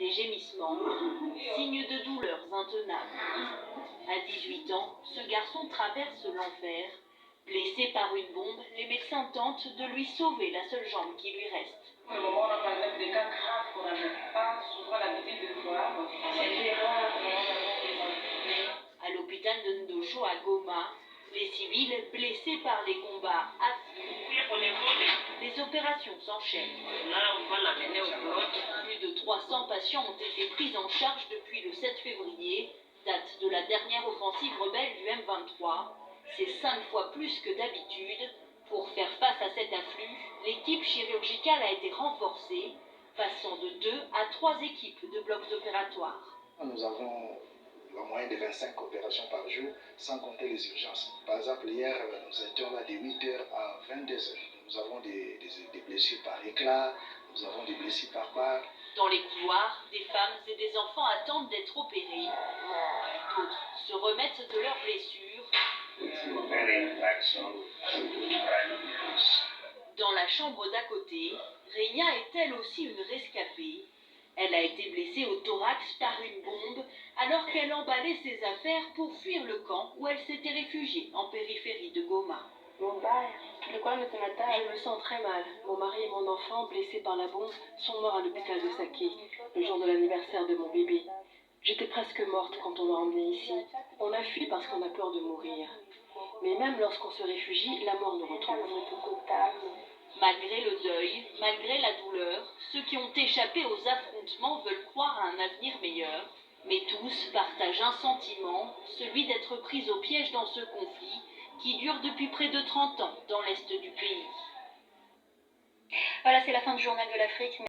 des gémissements, signe de douleurs intenables. À 18 ans, ce garçon traverse l'enfer. Blessé par une bombe, les médecins tentent de lui sauver la seule jambe qui lui reste. Pour le moment, on a par exemple des cas graves qu'on n'avait pas souvent l'habitude de voir. C'était rare. À l'hôpital de Ndosho à Goma, les civils blessés par les combats affluent. Les opérations s'enchaînent. Plus de 300 patients ont été pris en charge depuis le 7 février, date de la dernière offensive rebelle du M23. C'est 5 fois plus que d'habitude. Pour faire face à cet afflux, l'équipe chirurgicale a été renforcée, passant de 2 à 3 équipes de blocs opératoires. Nous avons la moyenne de 25 opérations par jour, sans compter les urgences. Par exemple, hier, nous étions là de 8h à 22h. Nous avons des blessures par éclat, nous avons des blessures par balle. Dans les couloirs, des femmes et des enfants attendent d'être opérés. D'autres se remettent de leurs blessures. Dans la chambre d'à côté, Reina est elle aussi une rescapée. Elle a été blessée au thorax par une bombe alors qu'elle emballait ses affaires pour fuir le camp où elle s'était réfugiée en périphérie de Goma. Je me sens très mal. Mon mari et mon enfant, blessés par la bombe, sont morts à l'hôpital de Saké, le jour de l'anniversaire de mon bébé. J'étais presque morte quand on m'a emmenée ici. On a fui parce qu'on a peur de mourir. Mais même lorsqu'on se réfugie, la mort nous retrouve. Malgré le deuil, malgré la douleur, ceux qui ont échappé aux affrontements veulent croire à un avenir meilleur. Mais tous partagent un sentiment, celui d'être pris au piège dans ce conflit qui dure depuis près de 30 ans dans l'est du pays. Voilà, c'est la fin du journal de l'Afrique.